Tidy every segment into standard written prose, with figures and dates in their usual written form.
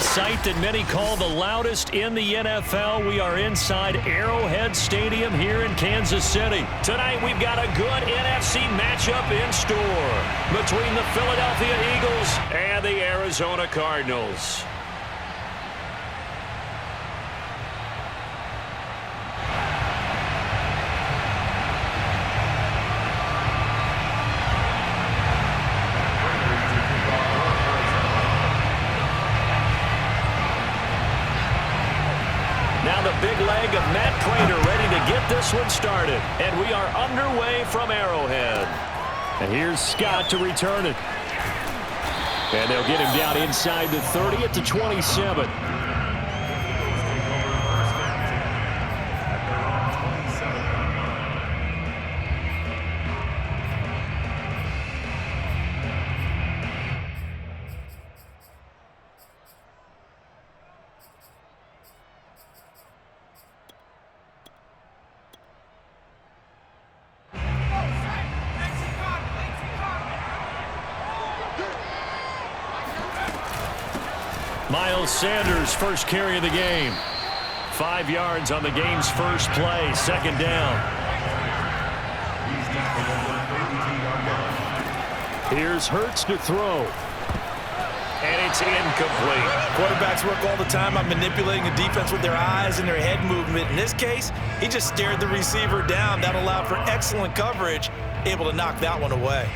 sight that many call the loudest in the NFL. We are inside Arrowhead Stadium here in Kansas City. Tonight we've got a good NFC matchup in store between the Philadelphia Eagles and the Arizona Cardinals. Now the big leg of Matt Prater ready to get this one started. And we are underway from Arrowhead. And here's Scott to return it. And they'll get him down inside the 30 at the 27. Miles Sanders, first carry of the game. 5 yards on the game's first play, second down. Here's Hurts to throw. And it's incomplete. Quarterbacks work all the time on manipulating the defense with their eyes and their head movement. In this case, he just stared the receiver down. That allowed for excellent coverage, able to knock that one away.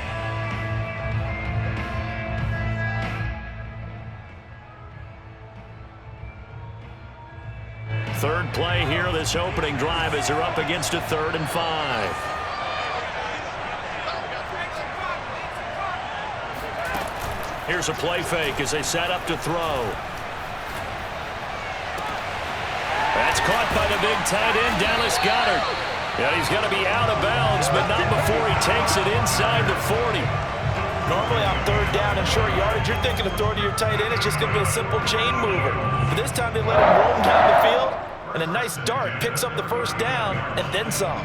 Third play here, this opening drive as they're up against a 3rd and 5. Here's a play fake as they set up to throw. That's caught by the big tight end, Dallas Goedert. Yeah, he's going to be out of bounds, but not before he takes it inside the 40. Normally on 3rd down and short yardage, you're thinking of throwing to your tight end. It's just going to be a simple chain mover. But this time they let him roam down the field. And a nice dart picks up the first down and then some.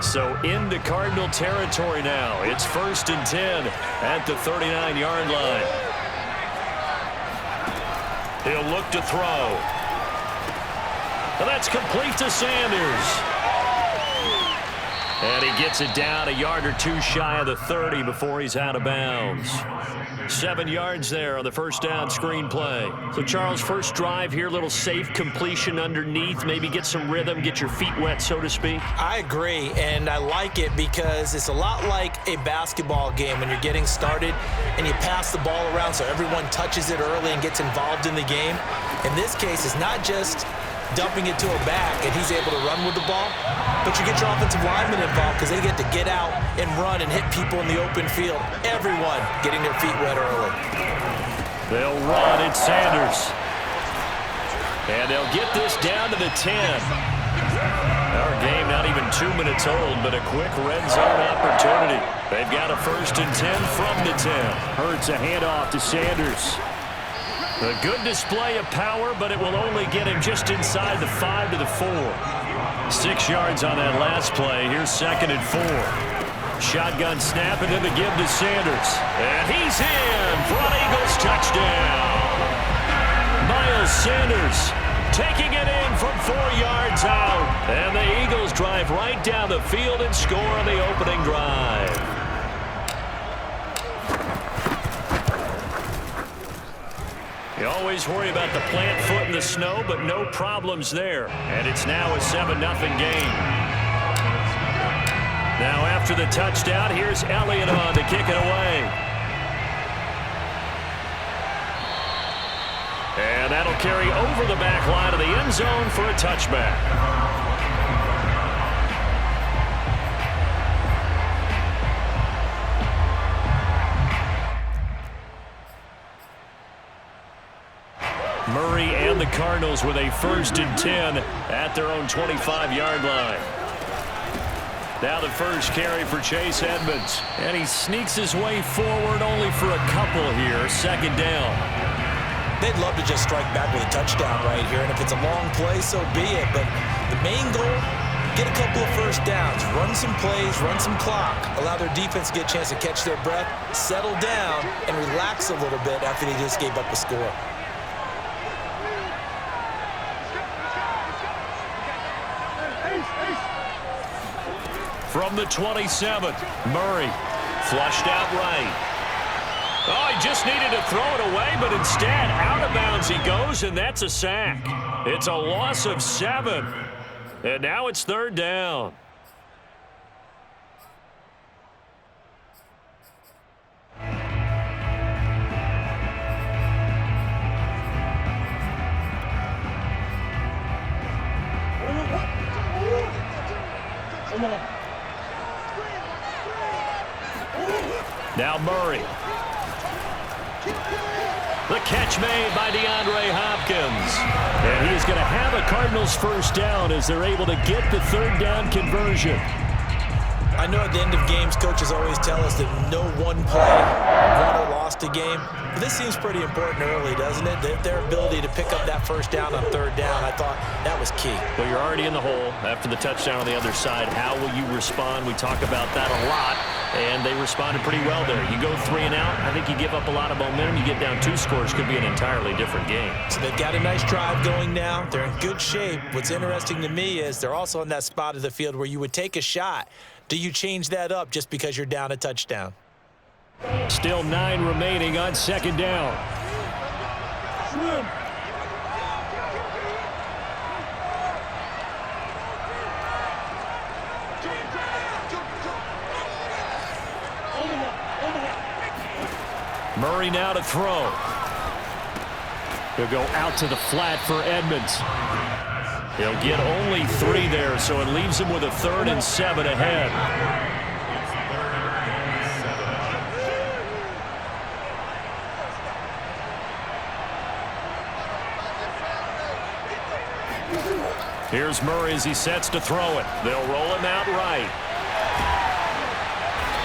So into Cardinal territory now. It's 1st and 10 at the 39-yard line. He'll look to throw. And that's complete to Sanders. And he gets it down a yard or two shy of the 30 before he's out of bounds. 7 yards there on the first down screen play. So, Charles, first drive here, little safe completion underneath, maybe get some rhythm, get your feet wet, so to speak. I agree, and I like it because it's a lot like a basketball game when you're getting started and you pass the ball around so everyone touches it early and gets involved in the game. In this case, it's not just dumping it to a back and he's able to run with the ball, but you get your offensive linemen involved because they get to get out and run and hit people in the open field. Everyone getting their feet wet early. They'll run. It's Sanders. And they'll get this down to the 10. Our game not even 2 minutes old, but a quick red zone opportunity. They've got a 1st and 10 from the 10. Hurts a handoff to Sanders. A good display of power, but it will only get him just inside the 5 to the 4. 6 yards on that last play. Here's 2nd and 4. Shotgun snap and then the give to Sanders. And he's in for an Eagles touchdown. Miles Sanders taking it in from 4 yards out. And the Eagles drive right down the field and score on the opening drive. You always worry about the plant foot in the snow, but no problems there. And it's now a 7-0 game. Now after the touchdown, here's Elliott on to kick it away. And that'll carry over the back line of the end zone for a touchback. Murray and the Cardinals with a 1st and 10 at their own 25-yard line. Now the first carry for Chase Edmonds. And he sneaks his way forward only for a couple here. 2nd down. They'd love to just strike back with a touchdown right here. And if it's a long play, so be it. But the main goal get a couple of first downs, run some plays, run some clock, allow their defense to get a chance to catch their breath, settle down, and relax a little bit after they just gave up a score. From the 27, Murray flushed out right. Oh, he just needed to throw it away, but instead, out of bounds he goes, and that's a sack. It's a loss of 7, and now it's 3rd down. Now Murray. The catch made by DeAndre Hopkins. And he is going to have a Cardinals first down as they're able to get the 3rd down conversion. I know at the end of games, coaches always tell us that no one play won or lost a game. But this seems pretty important early, doesn't it? Their ability to pick up that first down on 3rd down, I thought that was key. Well, you're already in the hole after the touchdown on the other side. How will you respond? We talk about that a lot, and they responded pretty well there. You go 3 and out, I think you give up a lot of momentum. You get down 2 scores, could be an entirely different game. So they've got a nice drive going now. They're in good shape. What's interesting to me is they're also in that spot of the field where you would take a shot. Do you change that up just because you're down a touchdown? Still 9 remaining on 2nd down. Murray now to throw. He'll go out to the flat for Edmonds. He'll get only 3 there, so it leaves him with a 3rd and 7 ahead. Here's Murray as he sets to throw it. They'll roll him out right.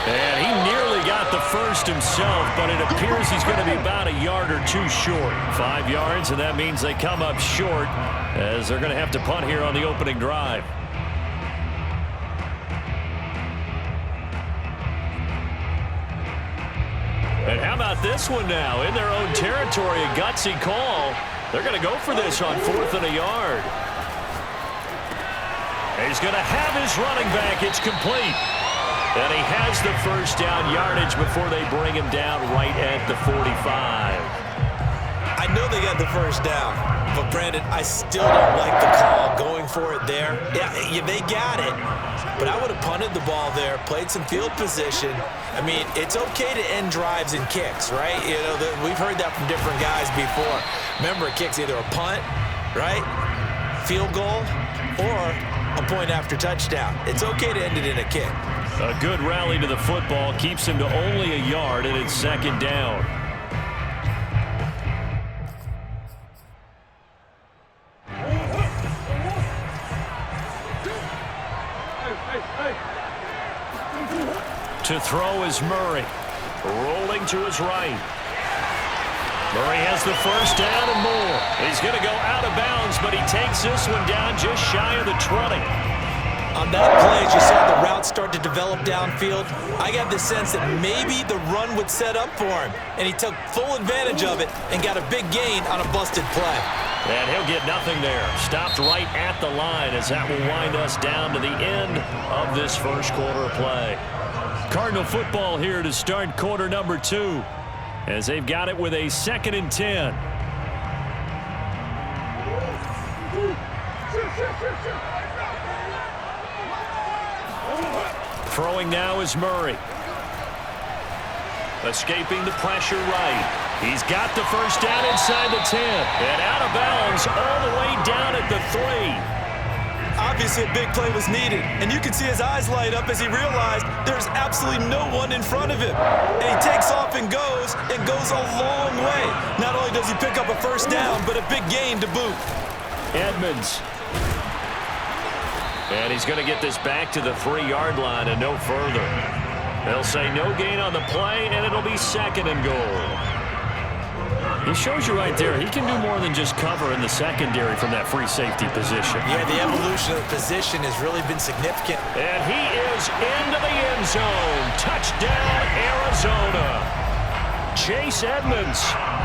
And he nearly got the first himself, but it appears he's going to be about a yard or 2 short. 5 yards, and that means they come up short as they're going to have to punt here on the opening drive. And how about this one now? In their own territory, a gutsy call. They're going to go for this on 4th and a yard. He's going to have his running back. It's complete. And he has the first down yardage before they bring him down right at the 45. I know they got the first down, but Brandon, I still don't like the call going for it there. Yeah, they got it, but I would have punted the ball there, played some field position. I mean, it's okay to end drives and kicks, right? You know, we've heard that from different guys before. Remember, a kick's either a punt, right, field goal, or a point after touchdown. It's okay to end it in a kick. A good rally to the football keeps him to only a yard, and it's 2nd down. To throw is Murray. Rolling to his right. Murray has the first down and more. He's going to go out of bounds, but he takes this one down just shy of the 20. On that play, as you saw the route start to develop downfield, I got the sense that maybe the run would set up for him, and he took full advantage of it and got a big gain on a busted play. And he'll get nothing there. Stopped right at the line as that will wind us down to the end of this first quarter of play. Cardinal football here to start quarter number 2 as they've got it with a 2nd and 10. Throwing now is Murray. Escaping the pressure right. He's got the first down inside the 10. And out of bounds all the way down at the 3. Obviously, a big play was needed. And you can see his eyes light up as he realized there's absolutely no one in front of him. And he takes off and goes a long way. Not only does he pick up a first down, but a big gain to boot. Edmonds. And he's going to get this back to the 3-yard line and no further. They'll say no gain on the play, and it'll be 2nd and goal. It shows you right there, he can do more than just cover in the secondary from that free safety position. Yeah, the evolution of the position has really been significant. And he is into the end zone. Touchdown, Arizona. Chase Edmonds,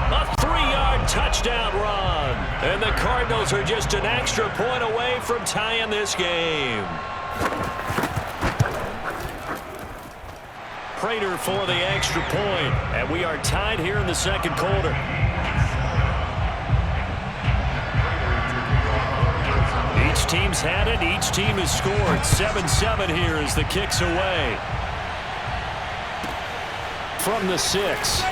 a 3-yard touchdown run. And the Cardinals are just an extra point away from tying this game. Prater for the extra point. And we are tied here in the second quarter. Each team's had it. Each team has scored. 7-7 here as the kick's away. From the 6.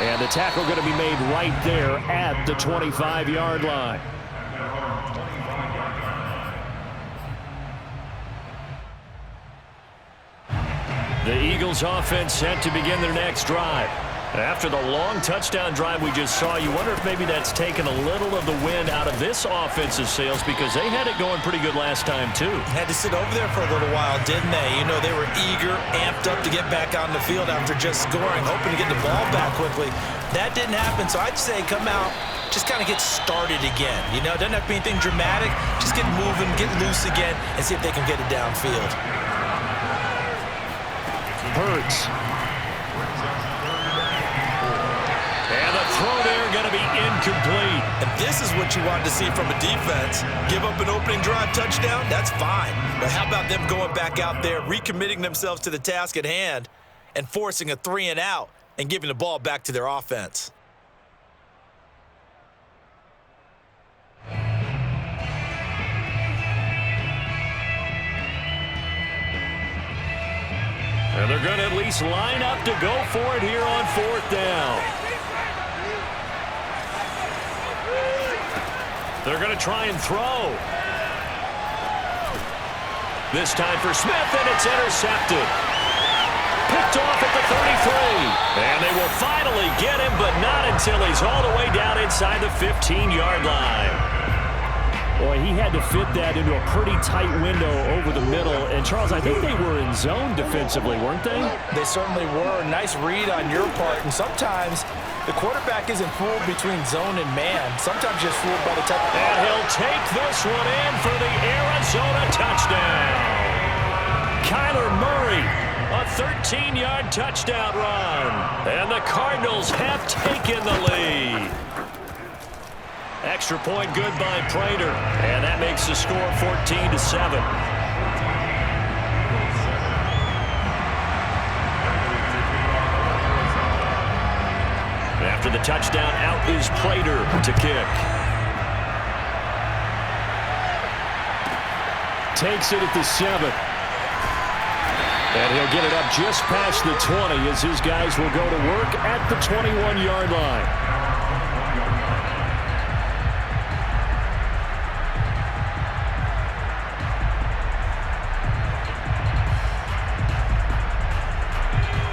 And the tackle going to be made right there at the 25-yard line. The Eagles offense set to begin their next drive. After the long touchdown drive we just saw, you wonder if maybe that's taken a little of the wind out of this offensive sails because they had it going pretty good last time too. Had to sit over there for a little while, didn't they? You know, they were eager, amped up to get back on the field after just scoring, hoping to get the ball back quickly. That didn't happen, so I'd say come out, just kind of get started again. You know, doesn't have to be anything dramatic. Just get moving, get loose again, and see if they can get it downfield. Hurts. And the throw there going to be incomplete. And this is what you wanted to see from a defense. Give up an opening drive touchdown, that's fine. But how about them going back out there, recommitting themselves to the task at hand, and forcing a 3-and-out and giving the ball back to their offense? And they're going to at least line up to go for it here on 4th down. They're going to try and throw. This time for Smith, and it's intercepted. Picked off at the 33. And they will finally get him, but not until he's all the way down inside the 15-yard line. Boy, he had to fit that into a pretty tight window over the middle. And, Charles, I think they were in zone defensively, weren't they? They certainly were. Nice read on your part. And sometimes the quarterback isn't fooled between zone and man. Sometimes just fooled by the type. And he'll take this one in for the Arizona touchdown. Kyler Murray, a 13-yard touchdown run. And the Cardinals have taken the lead. Extra point good by Prater. And that makes the score 14-7. After the touchdown, out is Prater to kick. Takes it at the 7. And he'll get it up just past the 20 as his guys will go to work at the 21-yard line.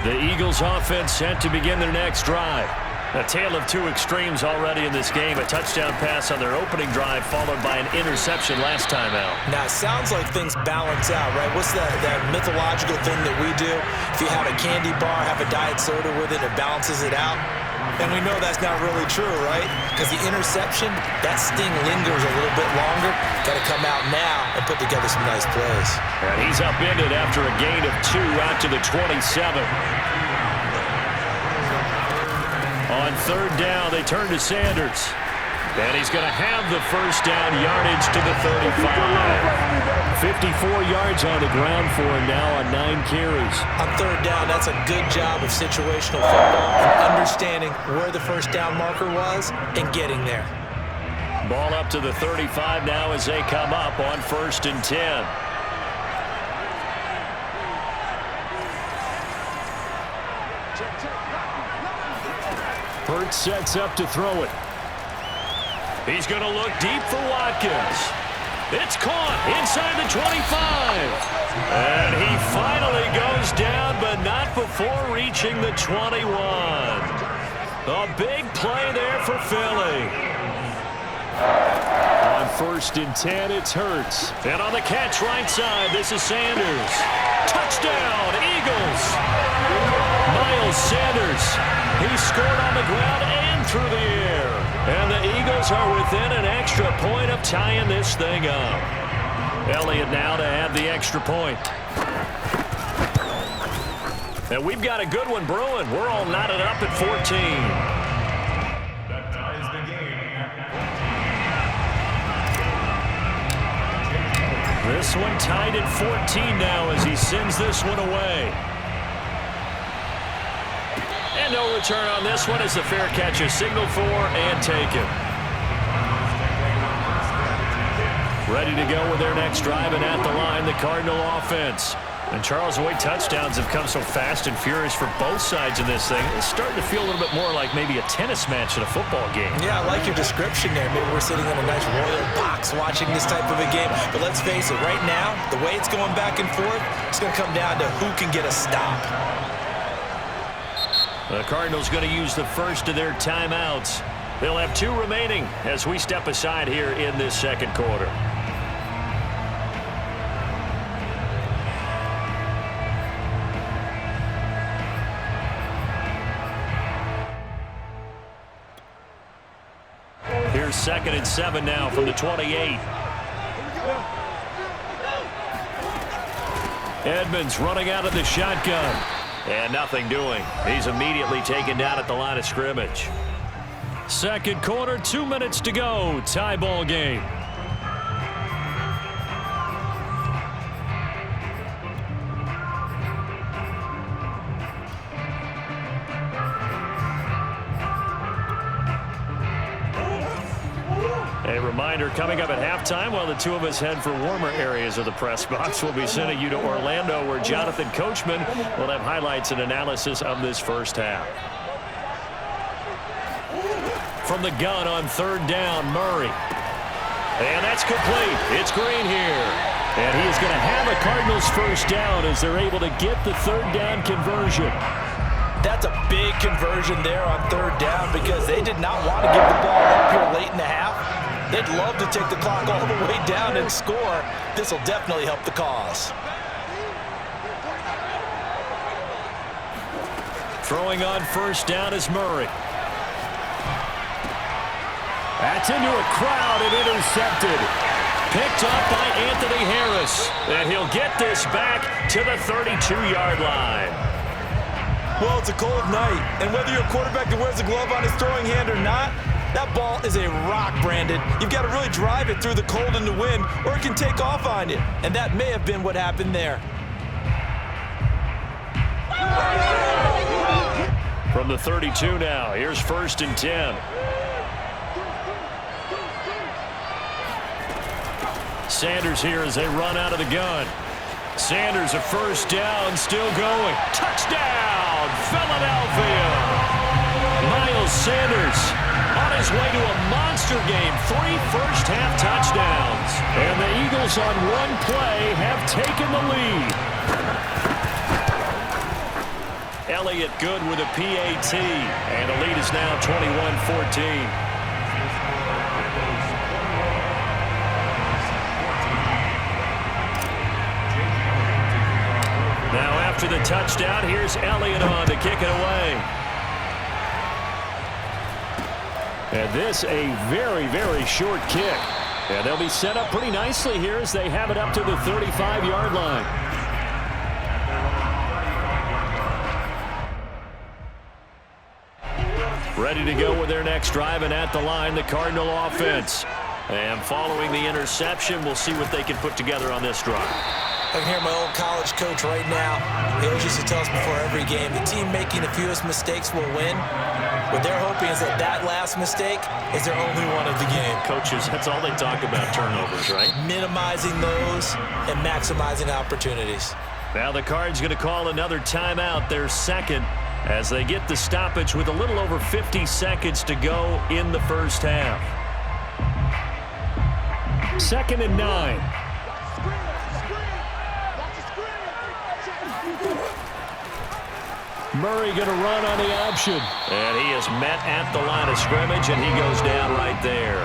The Eagles offense set to begin their next drive. A tale of two extremes already in this game. A touchdown pass on their opening drive followed by an interception last time out. Now, it sounds like things balance out, right? What's that mythological thing that we do? If you have a candy bar, have a diet soda with it, it balances it out. And we know that's not really true, right? Because the interception, that sting lingers a little bit longer. Got to come out now and put together some nice plays. And he's upended after a gain of 2 out to the 27. On 3rd down, they turn to Sanders. And he's going to have the first down, yardage to the 35. 54 yards on the ground for him now on 9 carries. On 3rd down, that's a good job of situational football and understanding where the first down marker was and getting there. Ball up to the 35 now as they come up on 1st and 10. Hurts sets up to throw it. He's going to look deep for Watkins. It's caught inside the 25. And he finally goes down, but not before reaching the 21. A big play there for Philly. On 1st and 10, it's Hurts. And on the catch right side, this is Sanders. Touchdown, Eagles. Miles Sanders. He scored on the ground and through the air. And the Eagles are within an extra point of tying this thing up. Elliott now to add the extra point. And we've got a good one brewing. We're all knotted up at 14. This one tied at 14 now as he sends this one away. And no return on this one as the fair catch is signaled for and taken. Ready to go with their next drive, and at the line, the Cardinal offense. And Charles, the way touchdowns have come so fast and furious for both sides in this thing, it's starting to feel a little bit more like maybe a tennis match in a football game. Yeah, I like your description there. Maybe we're sitting in a nice royal box watching this type of a game. But let's face it, right now, the way it's going back and forth, it's going to come down to who can get a stop. The Cardinals going to use the first of their timeouts. They'll have 2 remaining as we step aside here in this second quarter. Here's 2nd and 7 now from the 28. Edmonds running out of the shotgun. And nothing doing. He's immediately taken down at the line of scrimmage. Second quarter, 2 minutes to go. Tie ball game. A reminder, coming up at halftime, while the two of us head for warmer areas of the press box, we'll be sending you to Orlando, where Jonathan Coachman will have highlights and analysis of this first half. From the gun on 3rd down, Murray. And that's complete. It's Green here. And he is going to have a Cardinals first down as they're able to get the 3rd down conversion. That's a big conversion there on 3rd down because they did not want to give the ball up here late in the half. They'd love to take the clock all the way down and score. This will definitely help the cause. Throwing on first down is Murray. That's into a crowd and intercepted. Picked up by Anthony Harris. And he'll get this back to the 32-yard line. Well, it's a cold night, and whether you're a quarterback that wears a glove on his throwing hand or not, that ball is a rock, Brandon. You've got to really drive it through the cold and the wind, or it can take off on you. And that may have been what happened there. From the 32 now, here's 1st and 10. Sanders here as they run out of the gun. Sanders a first down, still going. Touchdown, Philadelphia! Miles Sanders on his way to a monster game. 3 first-half touchdowns. And the Eagles on one play have taken the lead. Elliott good with a PAT. And the lead is now 21-14. Now after the touchdown, here's Elliott on to kick it away. And this a very, very short kick. And they'll be set up pretty nicely here as they have it up to the 35-yard line. Ready to go with their next drive, and at the line, the Cardinal offense. And following the interception, we'll see what they can put together on this drive. I can hear my old college coach right now. He always used to tell us before every game, the team making the fewest mistakes will win. What they're hoping is that that last mistake is their only one of the game. Coaches, that's all they talk about, turnovers, right? Minimizing those and maximizing opportunities. Now the Cards going to call another timeout, their second, as they get the stoppage with a little over 50 seconds to go in the first half. 2nd and 9. Murray going to run on the option. And he is met at the line of scrimmage, and he goes down right there.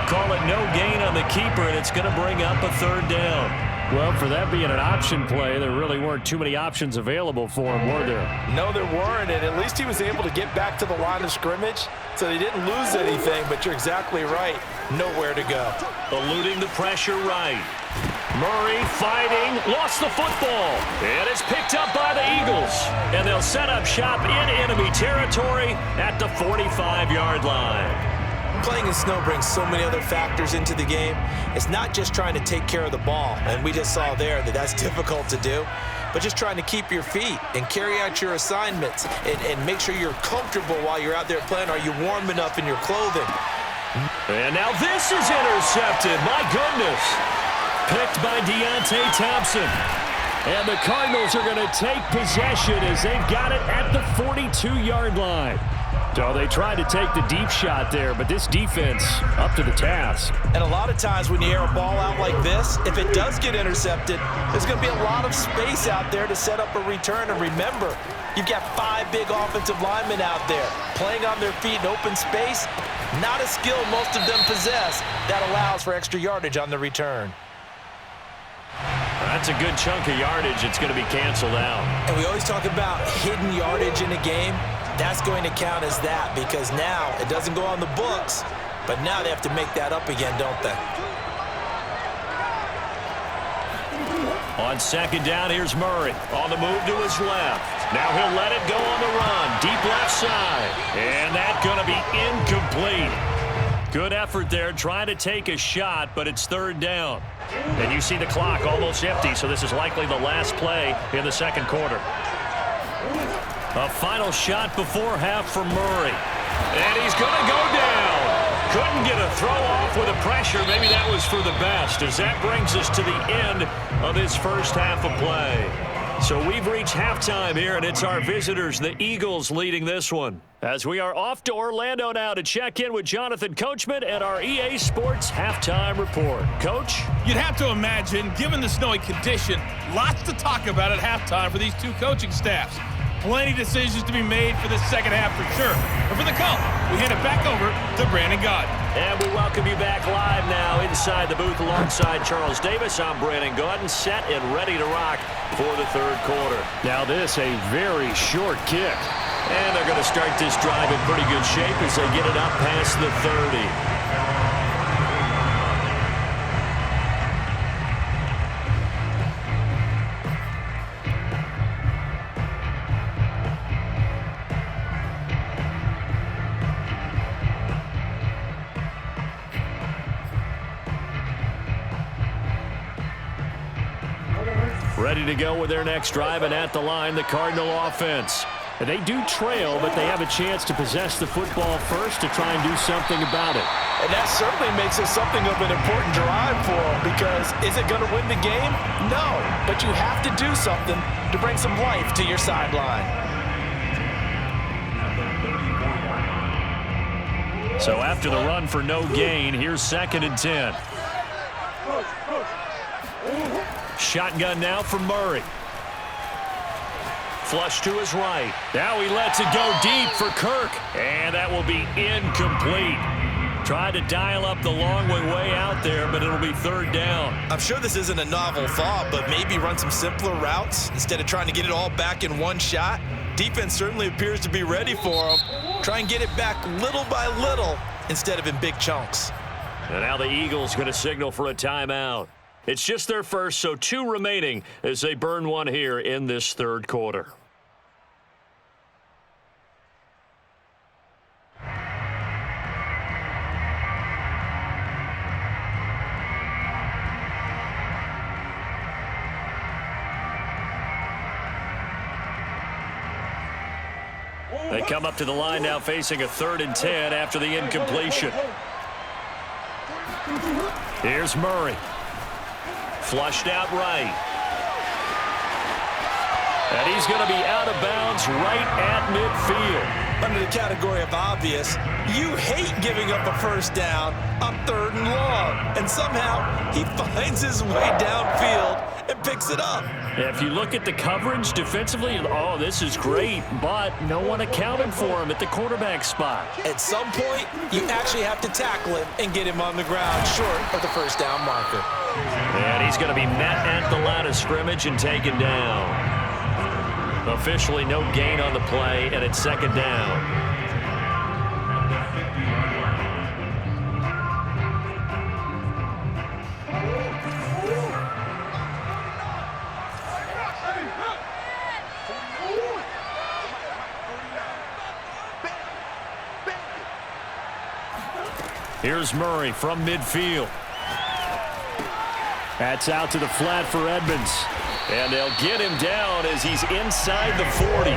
Call it no gain on the keeper, and it's going to bring up a 3rd down. Well, for that being an option play, there really weren't too many options available for him, were there? No, there weren't, and at least he was able to get back to the line of scrimmage, so they didn't lose anything, but you're exactly right. Nowhere to go. Eluding the pressure right. Murray fighting, lost the football, and it's picked up by the Eagles. And they'll set up shop in enemy territory at the 45-yard line. Playing in snow brings so many other factors into the game. It's not just trying to take care of the ball, and we just saw there that that's difficult to do, but just trying to keep your feet and carry out your assignments and make sure you're comfortable while you're out there playing. Are you warm enough in your clothing? And now this is intercepted. My goodness. Picked by Deontay Thompson. And the Cardinals are going to take possession as they've got it at the 42-yard line. So they tried to take the deep shot there, but this defense up to the task. And a lot of times when you air a ball out like this, if it does get intercepted, there's going to be a lot of space out there to set up a return. And remember, you've got 5 big offensive linemen out there playing on their feet in open space. Not a skill most of them possess that allows for extra yardage on the return. That's a good chunk of yardage. It's going to be canceled out. And we always talk about hidden yardage in a game. That's going to count as that because now it doesn't go on the books, but now they have to make that up again, don't they? On second down, here's Murray. On the move to his left. Now he'll let it go on the run. Deep left side. And that's going to be incomplete. Good effort there trying to take a shot, but it's third down. And you see the clock almost empty, so this is likely the last play in the second quarter. A final shot before half for Murray. And he's going to go down. Couldn't get a throw off with the pressure. Maybe that was for the best, as that brings us to the end of this first half of play. So we've reached halftime here, and it's our visitors, the Eagles, leading this one. As we are off to Orlando now to check in with Jonathan Coachman and our EA Sports halftime report. Coach? You'd have to imagine, given the snowy condition, lots to talk about at halftime for these two coaching staffs. Plenty of decisions to be made for the second half for sure. But for the call, we hand it back over to Brandon Gaudin. And we welcome you back live now inside the booth alongside Charles Davis. I'm Brandon Gaudin, set and ready to rock for the third quarter. Now this, a very short kick. And they're going to start this drive in pretty good shape as they get it up past the 30. Ready to go with their next drive, and at the line, the Cardinal offense. And they do trail, but they have a chance to possess the football first to try and do something about it. And that certainly makes it something of an important drive for them because is it going to win the game? No, but you have to do something to bring some life to your sideline. So after the run for no gain, here's 2nd and 10. Shotgun now for Murray. Flush to his right. Now he lets it go deep for Kirk. And that will be incomplete. Tried to dial up the long way out there, but it'll be third down. I'm sure this isn't a novel thought, but maybe run some simpler routes instead of trying to get it all back in one shot. Defense certainly appears to be ready for him. Try and get it back little by little instead of in big chunks. And now the Eagles going to signal for a timeout. It's just their first, so 2 remaining as they burn one here in this third quarter. They come up to the line now facing a 3rd and 10 after the incompletion. Here's Murray. Flushed out right. And he's going to be out of bounds right at midfield. Under the category of obvious, you hate giving up a first down on 3rd and long. And somehow he finds his way downfield and picks it up. If you look at the coverage defensively, oh, this is great, but no one accounted for him at the quarterback spot. At some point, you actually have to tackle him and get him on the ground short of the first down marker. And he's going to be met at the line of scrimmage and taken down. Officially no gain on the play, and it's second down. Here's Murray from midfield. That's out to the flat for Edmonds. And they'll get him down as he's inside the 40.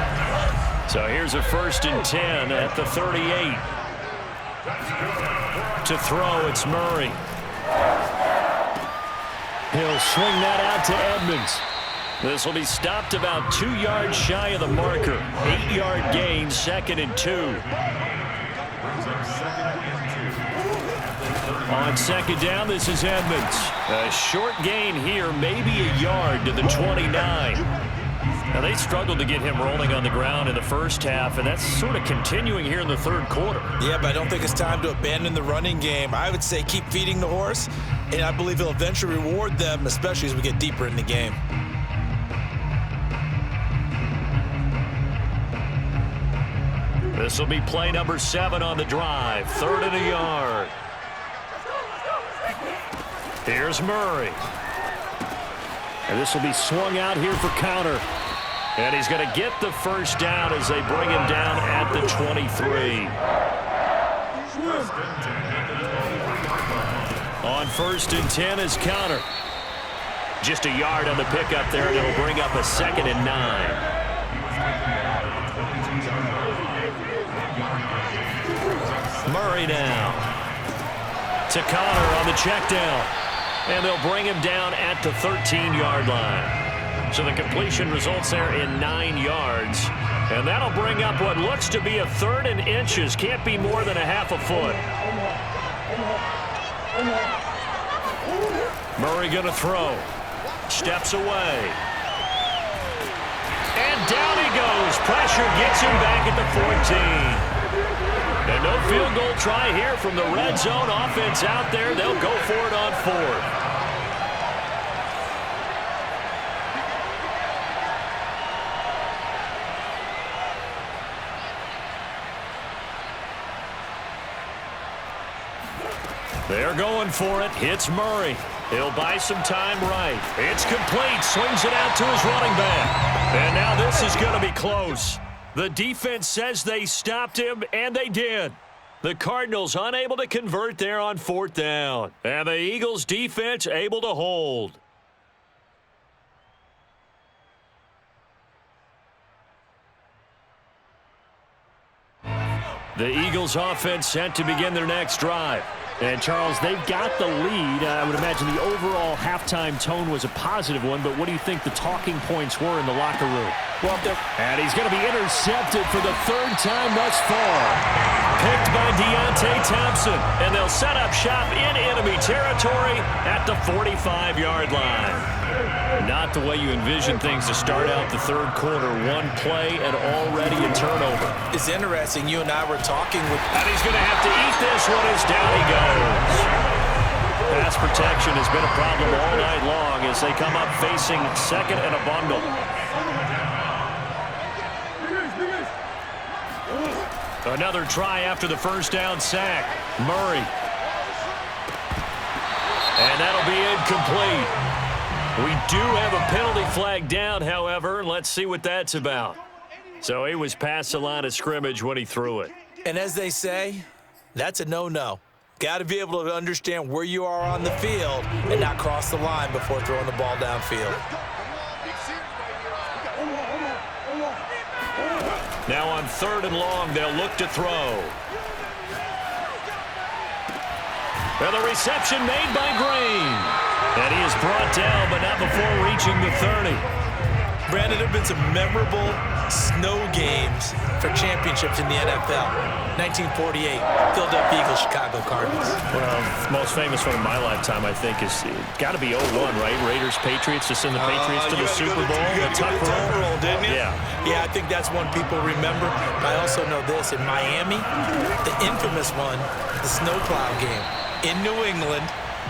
So here's a 1st and 10 at the 38. To throw, it's Murray. He'll swing that out to Edmonds. This will be stopped about 2 yards shy of the marker. 8-yard gain, 2nd and 2. On second down, this is Edmonds. A short gain here, maybe a yard to the 29. Now, they struggled to get him rolling on the ground in the first half, and that's sort of continuing here in the third quarter. Yeah, but I don't think it's time to abandon the running game. I would say keep feeding the horse, and I believe he'll eventually reward them, especially as we get deeper in the game. This will be play number 7 on the drive. 3rd and a yard. Here's Murray. And this will be swung out here for counter. And he's going to get the first down as they bring him down at the 23. On 1st and 10 is counter. Just a yard on the pickup there, and it'll bring up a 2nd and 9. Murray now to Connor on the check down. And they'll bring him down at the 13-yard line. So the completion results there in 9 yards. And that'll bring up what looks to be a 3rd and inches. Can't be more than a half a foot. Murray going to throw. Steps away. And down he goes. Pressure gets him back at the 14. And no field goal try here from the red zone offense out there. They'll go for it on 4th. They're going for it. Hits Murray. He'll buy some time right. It's complete. Swings it out to his running back. And now this is going to be close. The defense says they stopped him, and they did. The Cardinals unable to convert there on 4th down. And the Eagles defense able to hold. The Eagles offense set to begin their next drive. And, Charles, they've got the lead. I would imagine the overall halftime tone was a positive one, but what do you think the talking points were in the locker room? Well, and he's going to be intercepted for the 3rd time thus far. Picked by Deontay Thompson, and they'll set up shop in enemy territory at the 45-yard line. Not the way you envision things to start out the third quarter. One play and already a turnover. It's interesting. You and I were talking with... And he's going to have to eat this one as down he goes. Pass protection has been a problem all night long as they come up facing 2nd and a bundle. Another try after the first down sack. Murray. And that'll be incomplete. We do have a penalty flag down, however. Let's see what that's about. So he was past the line of scrimmage when he threw it. And as they say, that's a no-no. Got to be able to understand where you are on the field and not cross the line before throwing the ball downfield. Now on 3rd and long, they'll look to throw. And the reception made by Green. And he is brought down, but not before reaching the 30. Brandon, there have been some memorable snow games for championships in the NFL. 1948, Philadelphia Eagles, Chicago Cardinals. Well, most famous one in my lifetime, I think, is got to be 01, right? Raiders, Patriots, to send the Patriots to the Super Bowl. You got to go to the tuck roll, didn't you? Yeah. Yeah, I think that's one people remember. But I also know this. In Miami, the infamous one, the snowplow game. In New England,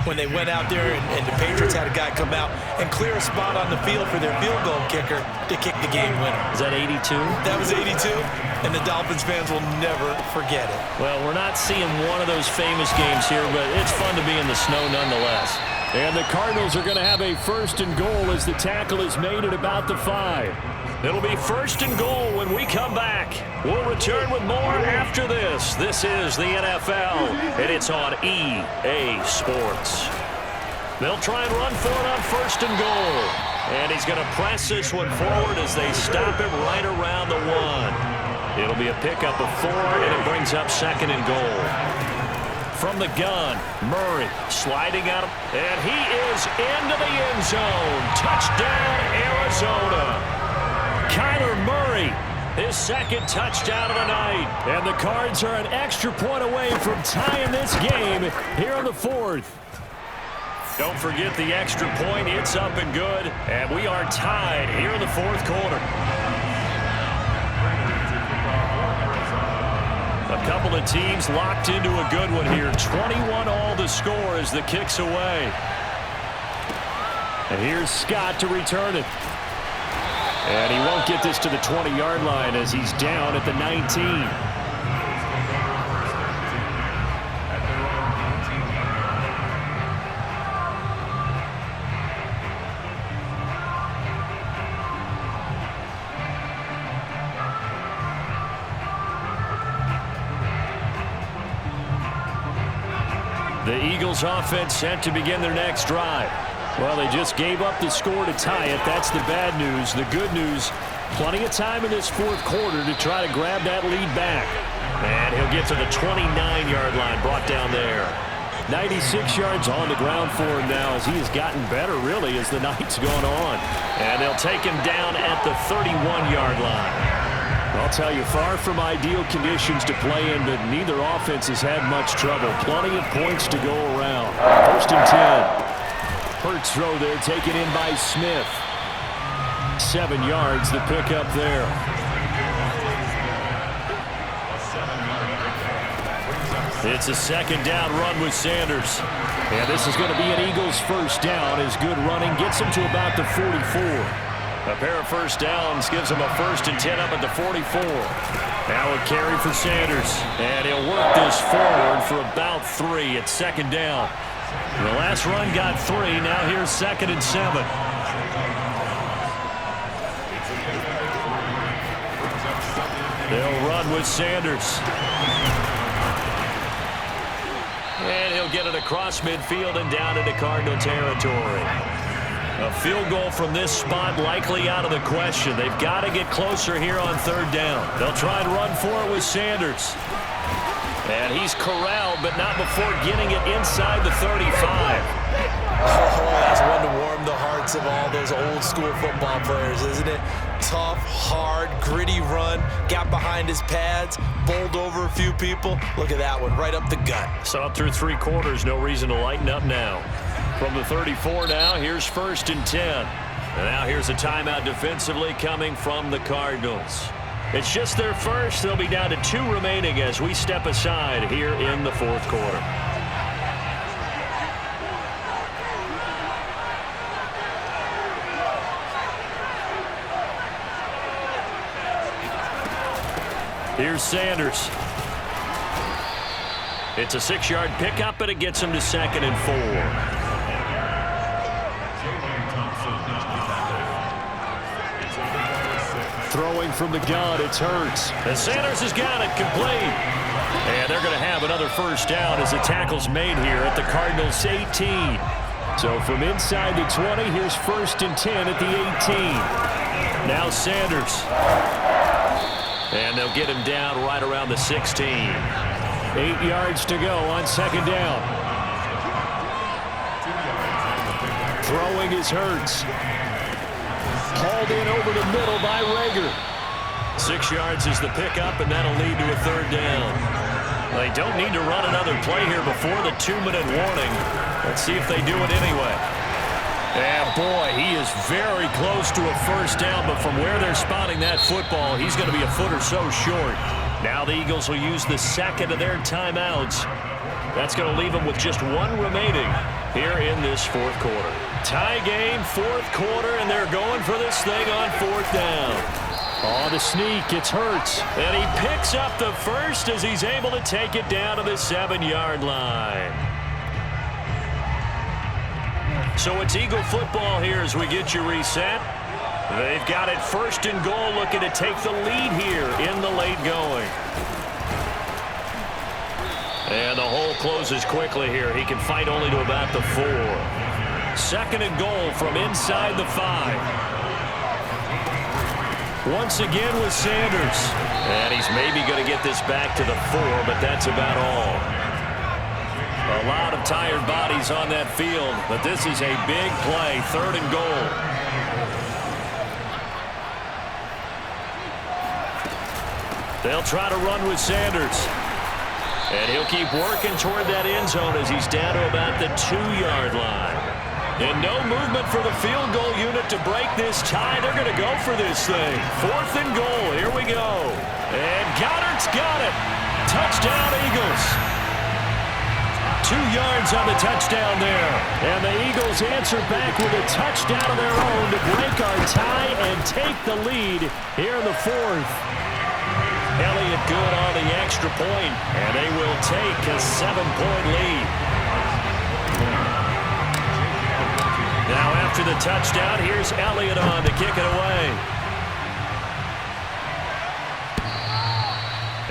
when they went out there and the Patriots had a guy come out and clear a spot on the field for their field goal kicker to kick the game winner. Is that 82? That was 82, and the Dolphins fans will never forget it. Well, we're not seeing one of those famous games here, but it's fun to be in the snow nonetheless. And the Cardinals are going to have a 1st and goal as the tackle is made at about the 5. It'll be 1st and goal when we come back. We'll return with more after this. This is the NFL, and it's on EA Sports. They'll try and run for it on 1st and goal. And he's going to press this one forward as they stop him right around the 1. It'll be a pickup of 4, and it brings up 2nd and goal. From the gun, Murray sliding out, and he is into the end zone. Touchdown, Arizona. Kyler Murray, his 2nd touchdown of the night. And the Cards are an extra point away from tying this game here on the 4th. Don't forget the extra point. It's up and good. And we are tied here in the 4th quarter. A couple of teams locked into a good one here. 21-all the score as the kick's away. And here's Scott to return it. And he won't get this to the 20-yard line as he's down at the 19. The Eagles offense set to begin their next drive. Well, they just gave up the score to tie it. That's the bad news. The good news, plenty of time in this 4th quarter to try to grab that lead back. And he'll get to the 29-yard line, brought down there. 96 yards on the ground for him now as he has gotten better, really, as the night's gone on. And they'll take him down at the 31-yard line. I'll tell you, far from ideal conditions to play in, but neither offense has had much trouble. Plenty of points to go around. 1st and 10. Hurts throw there, taken in by Smith. 7 yards, the pickup there. It's a 2nd down run with Sanders. And this is going to be an Eagles 1st down as good running gets him to about the 44. A pair of 1st downs gives him a 1st and 10 up at the 44. Now a carry for Sanders. And he'll work this forward for about 3 at 2nd down. The last run got 3. Now here's 2nd and 7. They'll run with Sanders. And he'll get it across midfield and down into Cardinal territory. A field goal from this spot likely out of the question. They've got to get closer here on 3rd down. They'll try and run for it with Sanders. And he's corralled, but not before getting it inside the 35. Oh, that's one to warm the hearts of all those old school football players, isn't it? Tough, hard, gritty run. Got behind his pads, bowled over a few people. Look at that one, right up the gut. So through 3 quarters, no reason to lighten up now. From the 34 now, here's 1st and 10. And now here's a timeout defensively coming from the Cardinals. It's just their first. They'll be down to 2 remaining as we step aside here in the 4th quarter. Here's Sanders. It's a 6-yard pickup, and it gets him to 2nd and 4. Throwing from the gun, it's Hurts. And Sanders has got it complete. And they're going to have another 1st down as the tackle's made here at the Cardinals' 18. So from inside the 20, here's 1st and 10 at the 18. Now Sanders. And they'll get him down right around the 16. 8 yards to go on 2nd down. Throwing is Hurts. Hauled in over the middle by Rager. 6 yards is the pickup, and that'll lead to a 3rd down. They don't need to run another play here before the 2-minute warning. Let's see if they do it anyway. And boy, he is very close to a 1st down, but from where they're spotting that football, he's going to be a foot or so short. Now the Eagles will use the 2nd of their timeouts. That's going to leave them with just one remaining here in this fourth quarter. Tie game, fourth quarter, and they're going for this thing on fourth down. Oh, the sneak, it's Hurts. And he picks up the first as he's able to take it down to the 7-yard line. So it's Eagle football here as we get you reset. They've got it first and goal, looking to take the lead here in the late going. And the hole closes quickly here. He can fight only to about the 4. Second and goal from inside the 5. Once again with Sanders. And he's maybe going to get this back to the 4, but that's about all. A lot of tired bodies on that field, but this is a big play. Third and goal. They'll try to run with Sanders. And he'll keep working toward that end zone as he's down to about the 2-yard line. And no movement for the field goal unit to break this tie. They're going to go for this thing. Fourth and goal. Here we go. And Goddard's got it. Touchdown, Eagles. 2 yards on the touchdown there. And the Eagles answer back with a touchdown of their own to break our tie and take the lead here in the fourth. Elliott good on the extra point, and they will take a 7-point lead. Now after the touchdown, here's Elliott on to kick it away.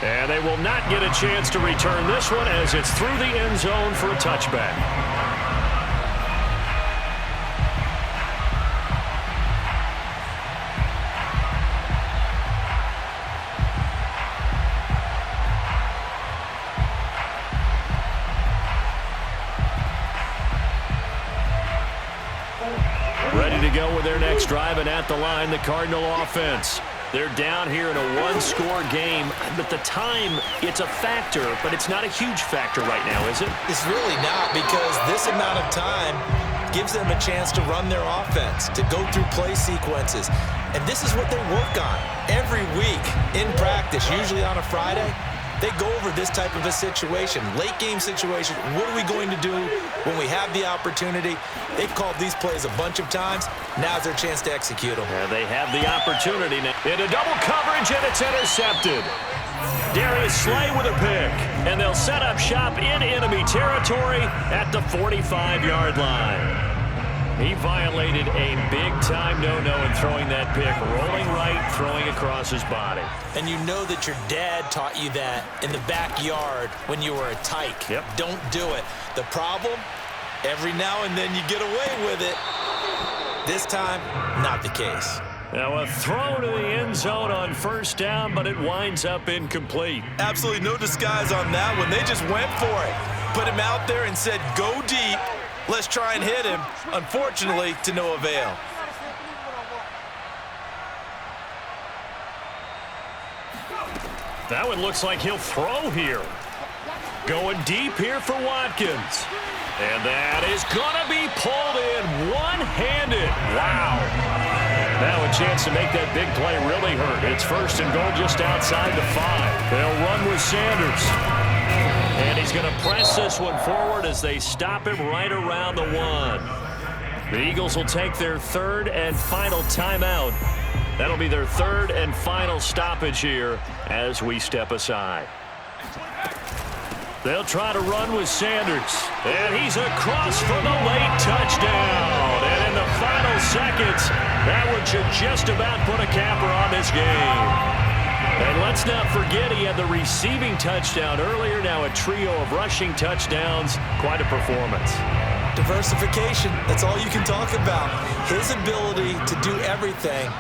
And they will not get a chance to return this one as it's through the end zone for a touchback. Ready to go with their next drive, and at the line, the Cardinal offense. They're down here in a one-score game, but the time, it's a factor, but it's not a huge factor right now, is it? It's really not, because this amount of time gives them a chance to run their offense, to go through play sequences. And this is what they work on every week in practice, usually on a Friday. They go over this type of a situation, late game situation. What are we going to do when we have the opportunity? They've called these plays a bunch of times. Now's their chance to execute them. Yeah, they have the opportunity now. Into double coverage, and it's intercepted. Darius Slay with a pick. And they'll set up shop in enemy territory at the 45-yard line. He violated a big-time no-no in throwing that pick. Rolling right, throwing across his body. And you know that your dad taught you that in the backyard when you were a tyke. Yep. Don't do it. The problem, every now and then you get away with it. This time, not the case. Now a throw to the end zone on first down, but it winds up incomplete. Absolutely no disguise on that one. They just went for it. Put him out there and said, go deep. Let's try and hit him. Unfortunately, to no avail. That one looks like he'll throw here. Going deep here for Watkins. And that is going to be pulled in one-handed. Wow. Now a chance to make that big play really hurt. It's first and goal just outside the 5. They'll run with Sanders. And he's going to press this one forward as they stop him right around the 1. The Eagles will take their third and final timeout. That'll be their third and final stoppage here as we step aside. They'll try to run with Sanders. And he's across for the late touchdown. And in the final seconds, that one should just about put a capper on this game. And let's not forget he had the receiving touchdown earlier. Now a trio of rushing touchdowns. Quite a performance. Diversification, that's all you can talk about. His ability to do everything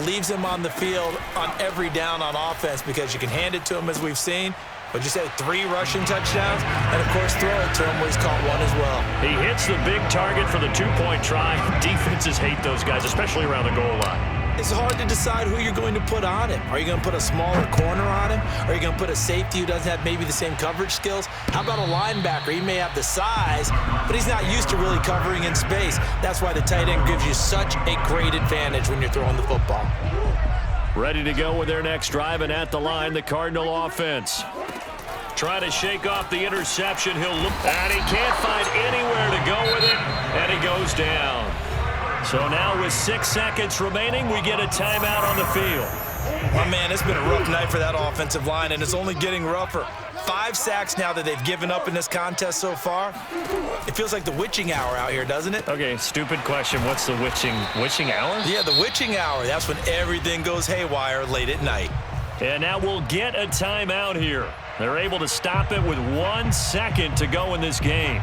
leaves him on the field on every down on offense because you can hand it to him as we've seen. But you say 3 rushing touchdowns, and of course throw it to him where he's caught one as well. He hits the big target for the 2-point try. Defenses hate those guys, especially around the goal line. It's hard to decide who you're going to put on him. Are you going to put a smaller corner on him? Are you going to put a safety who doesn't have maybe the same coverage skills? How about a linebacker? He may have the size, but he's not used to really covering in space. That's why the tight end gives you such a great advantage when you're throwing the football. Ready to go with their next drive, and at the line, the Cardinal offense. Trying to shake off the interception. He'll look, and he can't find anywhere to go with it, and he goes down. So now with 6 seconds remaining, we get a timeout on the field. Oh, man, it's been a rough night for that offensive line, and it's only getting rougher. 5 sacks now that they've given up in this contest so far. It feels like the witching hour out here, doesn't it? Okay, stupid question. What's the witching hour? Yeah, the witching hour. That's when everything goes haywire late at night. And now we'll get a timeout here. They're able to stop it with 1 second to go in this game.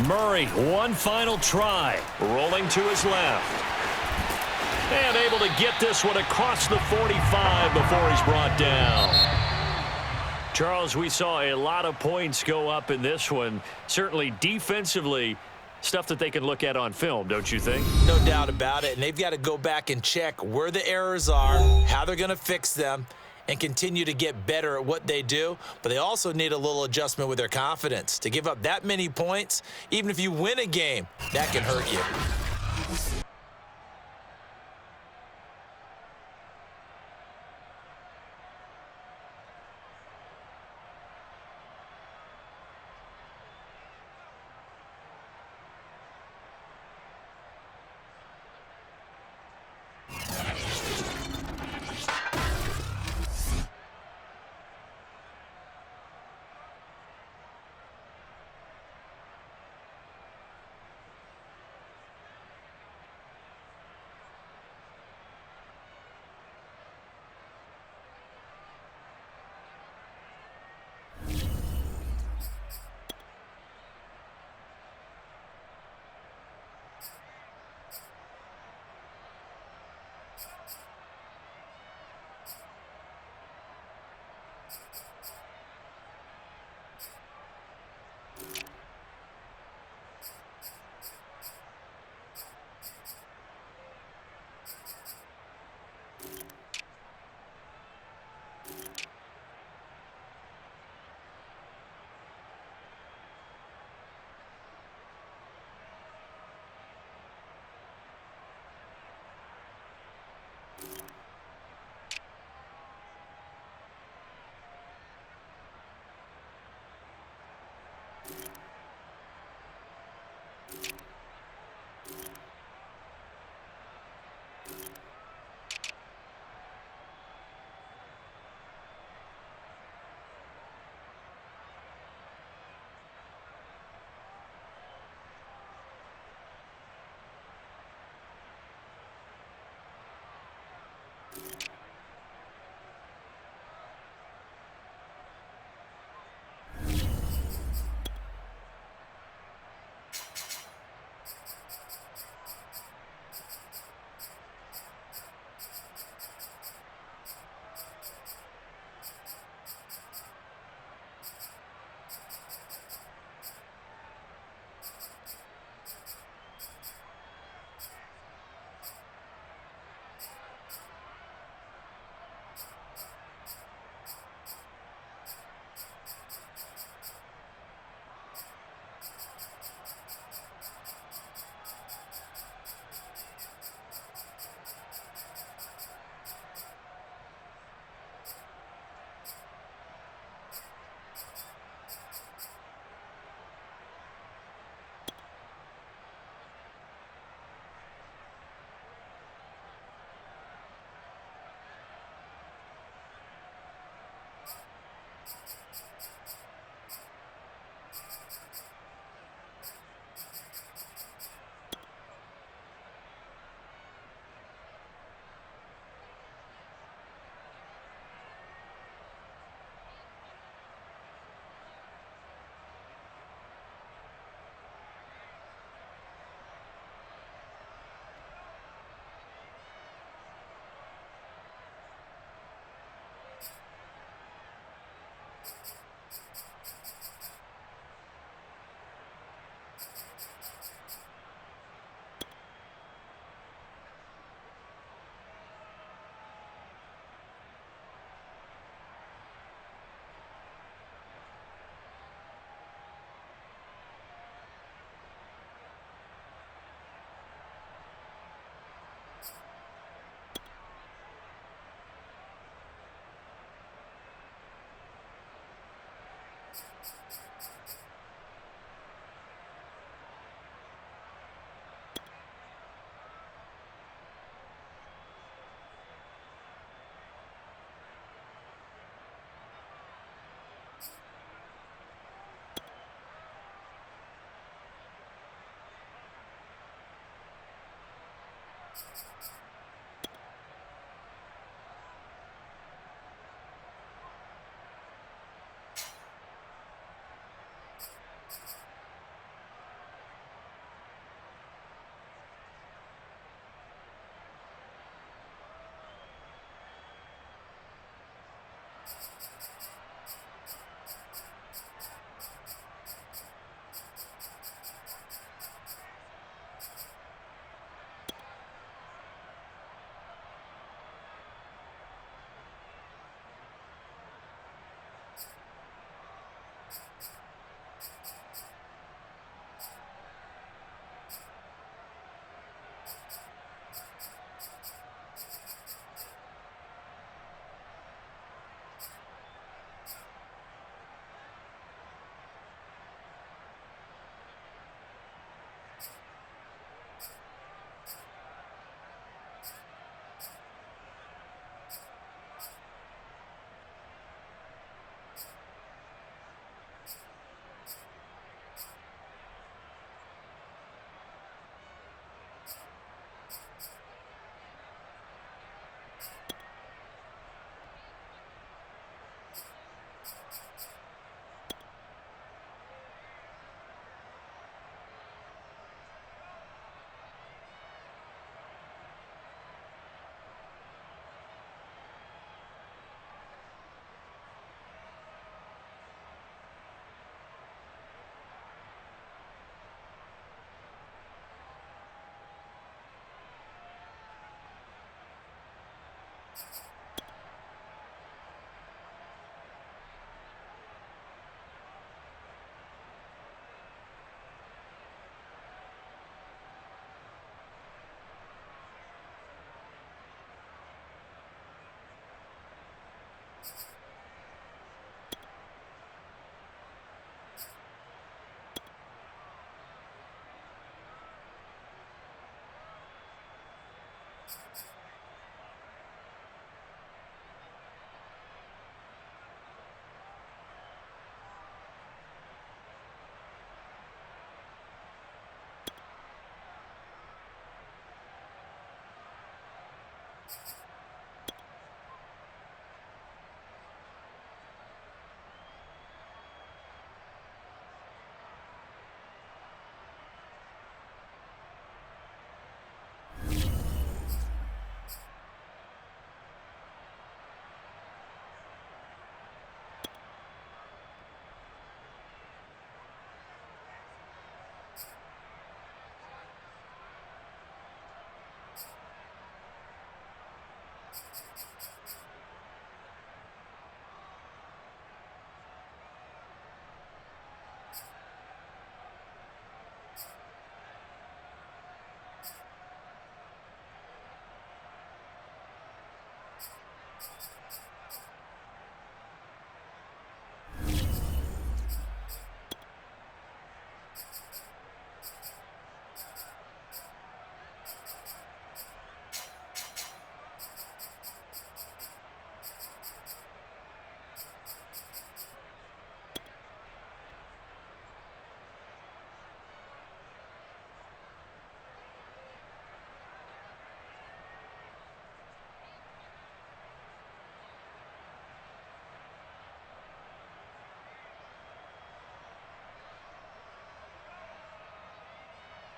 Murray, one final try, rolling to his left. And able to get this one across the 45 before he's brought down. Charles, we saw a lot of points go up in this one. Certainly defensively, stuff that they can look at on film, don't you think? No doubt about it. And they've got to go back and check where the errors are, how they're going to fix them, and continue to get better at what they do. But they also need a little adjustment with their confidence. To give up that many points, even if you win a game, that can hurt you.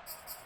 you